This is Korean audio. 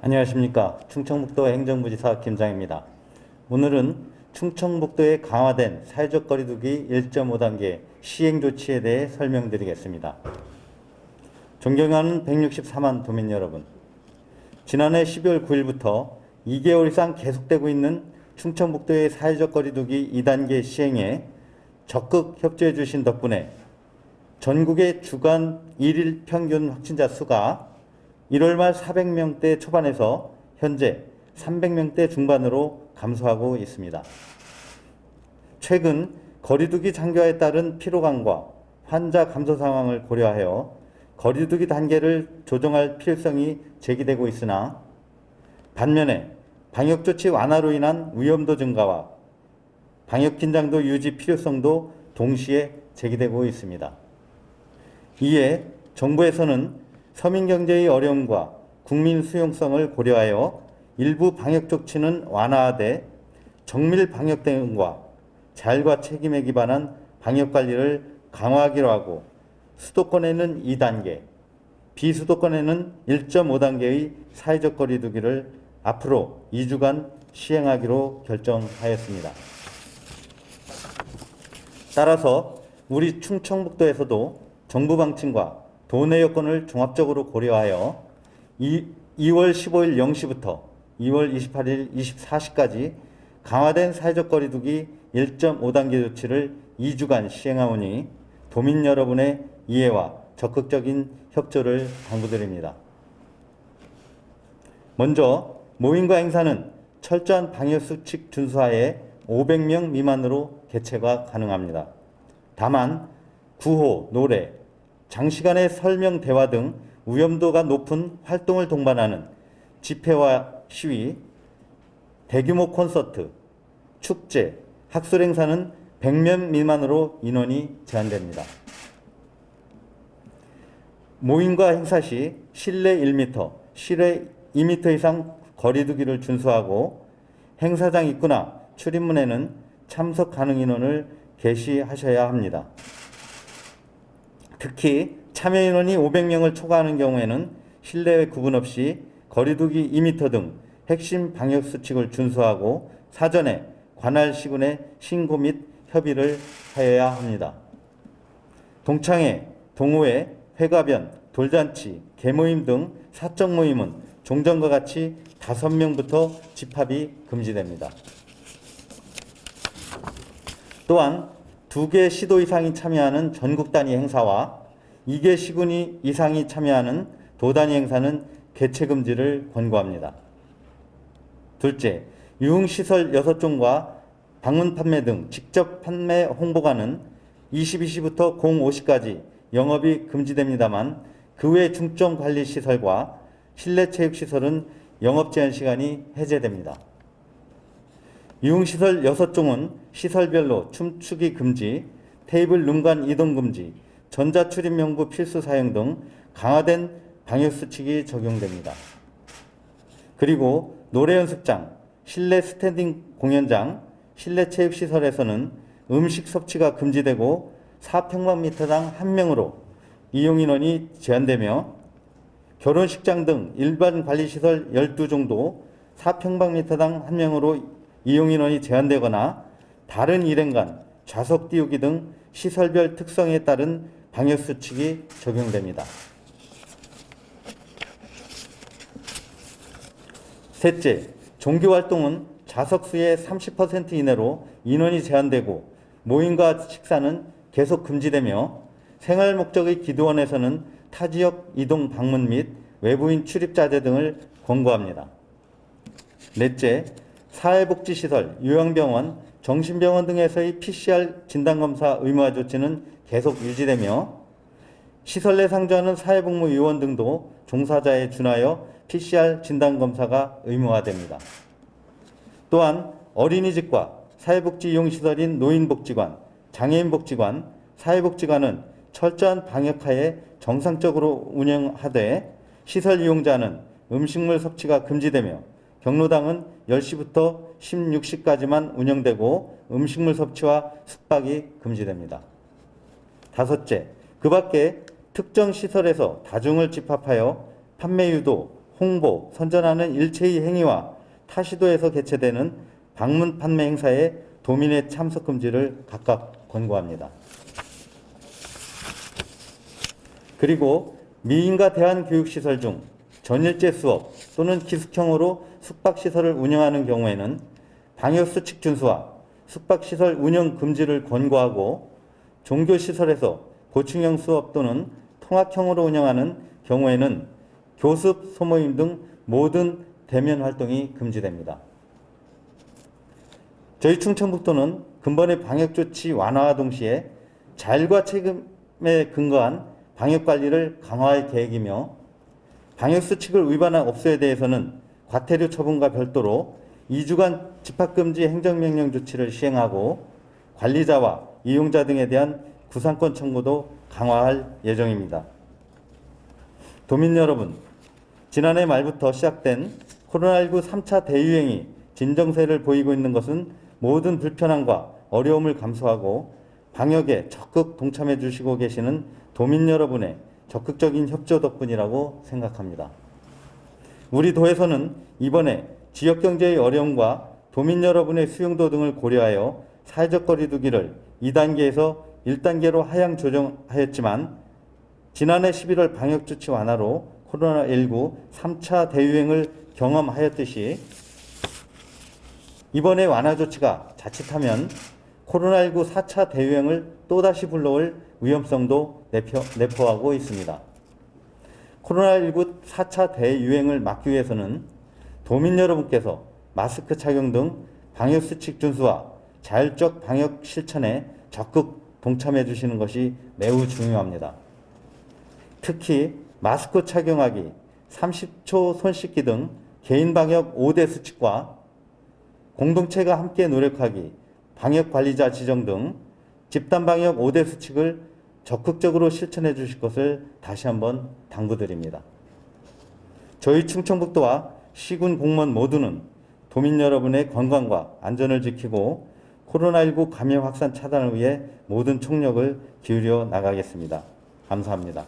안녕하십니까. 충청북도 행정부지사 김장입니다. 오늘은 충청북도에 강화된 사회적 거리두기 1.5단계 시행 조치에 대해 설명드리겠습니다. 존경하는 164만 도민 여러분, 지난해 12월 9일부터 2개월 이상 계속되고 있는 충청북도의 사회적 거리두기 2단계 시행에 적극 협조해 주신 덕분에 전국의 주간 1일 평균 확진자 수가 1월 말 400명대 초반에서 현재 300명대 중반으로 감소하고 있습니다. 최근 거리두기 장기화에 따른 피로감과 환자 감소 상황을 고려하여 거리두기 단계를 조정할 필요성이 제기되고 있으나 반면에 방역조치 완화로 인한 위험도 증가와 방역 긴장도 유지 필요성도 동시에 제기되고 있습니다. 이에 정부에서는 서민경제의 어려움과 국민 수용성을 고려하여 일부 방역 조치는 완화하되 정밀 방역 대응과 자율과 책임에 기반한 방역 관리를 강화하기로 하고 수도권에는 2단계, 비수도권에는 1.5단계의 사회적 거리두기를 앞으로 2주간 시행하기로 결정하였습니다. 따라서 우리 충청북도에서도 정부 방침과 도내 여건을 종합적으로 고려하여 2월 15일 0시부터 2월 28일 24시까지 강화된 사회적 거리두기 1.5단계 조치를 2주간 시행하오니 도민 여러분의 이해와 적극적인 협조를 당부드립니다. 먼저 모임과 행사는 철저한 방역수칙 준수하에 500명 미만으로 개최가 가능합니다. 다만 구호, 노래, 장시간의 설명, 대화 등 위험도가 높은 활동을 동반하는 집회와 시위, 대규모 콘서트, 축제, 학술 행사는 100명 미만으로 인원이 제한됩니다. 모임과 행사 시 실내 1m, 실외 2m 이상 거리두기를 준수하고 행사장 입구나 출입문에는 참석 가능 인원을 게시하셔야 합니다. 특히 참여 인원이 500명을 초과하는 경우에는 실내외 구분 없이 거리두기 2m 등 핵심 방역수칙을 준수하고 사전에 관할 시군에 신고 및 협의를 하여야 합니다. 동창회, 동호회, 회가변, 돌잔치, 개모임 등 사적 모임은 종전과 같이 5명부터 집합이 금지됩니다. 또한 2개 시도 이상이 참여하는 전국 단위 행사와 2개 시군 이상이 참여하는 도 단위 행사는 개최 금지를 권고합니다. 둘째, 유흥시설 6종과 방문 판매 등 직접 판매 홍보관은 22시부터 05시까지 영업이 금지됩니다만 그 외 중점 관리 시설과 실내 체육시설은 영업 제한 시간이 해제됩니다. 유흥시설 6종은 시설별로 춤추기 금지, 테이블 룸간 이동 금지, 전자출입 명부 필수 사용 등 강화된 방역수칙이 적용됩니다. 그리고 노래 연습장, 실내 스탠딩 공연장, 실내 체육시설에서는 음식 섭취가 금지되고 4평방미터당 1명으로 이용인원이 제한되며 결혼식장 등 일반 관리시설 12종도 4평방미터당 1명으로 이용인원이 제한되거나 다른 일행간 좌석 띄우기 등 시설별 특성에 따른 방역수칙이 적용됩니다. 셋째, 종교활동은 좌석수의 30% 이내로 인원이 제한되고 모임과 식사는 계속 금지되며 생활 목적의 기도원에서는 타지역 이동 방문 및 외부인 출입 자제 등을 권고합니다. 넷째, 사회복지시설, 요양병원, 정신병원 등에서의 PCR 진단검사 의무화 조치는 계속 유지되며 시설 내 상주하는 사회복무요원 등도 종사자에 준하여 PCR 진단검사가 의무화됩니다. 또한 어린이집과 사회복지 이용시설인 노인복지관, 장애인복지관, 사회복지관은 철저한 방역하에 정상적으로 운영하되 시설 이용자는 음식물 섭취가 금지되며 경로당은 10시부터 16시까지만 운영되고 음식물 섭취와 숙박이 금지됩니다. 다섯째, 그 밖에 특정 시설에서 다중을 집합하여 판매 유도 홍보, 선전하는 일체의 행위와 타 시도에서 개최되는 방문 판매 행사에 도민의 참석 금지를 각각 권고합니다. 그리고 미인과 대안교육시설 중 전일제 수업 또는 기숙형으로 숙박시설을 운영하는 경우에는 방역수칙 준수와 숙박시설 운영 금지를 권고하고, 종교시설에서 보충형 수업 또는 통학형으로 운영하는 경우에는 교습, 소모임 등 모든 대면 활동이 금지됩니다. 저희 충청북도는 근본의 방역조치 완화와 동시에 자율과 책임에 근거한 방역관리를 강화할 계획이며, 방역수칙을 위반한 업소에 대해서는 과태료 처분과 별도로 2주간 집합금지 행정명령 조치를 시행하고 관리자와 이용자 등에 대한 구상권 청구도 강화할 예정입니다. 도민 여러분, 지난해 말부터 시작된 코로나19 3차 대유행이 진정세를 보이고 있는 것은 모든 불편함과 어려움을 감수하고 방역에 적극 동참해 주시고 계시는 도민 여러분의 적극적인 협조 덕분이라고 생각합니다. 우리 도에서는 이번에 지역경제의 어려움과 도민 여러분의 수용도 등을 고려하여 사회적 거리 두기를 2단계에서 1단계로 하향 조정하였지만, 지난해 11월 방역조치 완화로 코로나19 3차 대유행을 경험하였듯이 이번에 완화 조치가 자칫하면 코로나19 4차 대유행을 또다시 불러올 위험성도 내포하고 있습니다. 코로나19 4차 대유행을 막기 위해서는 도민 여러분께서 마스크 착용 등 방역수칙 준수와 자율적 방역 실천에 적극 동참해 주시는 것이 매우 중요합니다. 특히 마스크 착용하기, 30초 손 씻기 등 개인 방역 5대 수칙과 공동체가 함께 노력하기, 방역관리자 지정 등 집단방역 5대 수칙을 적극적으로 실천해 주실 것을 다시 한번 당부드립니다. 저희 충청북도와 시군 공무원 모두는 도민 여러분의 건강과 안전을 지키고 코로나19 감염 확산 차단을 위해 모든 총력을 기울여 나가겠습니다. 감사합니다.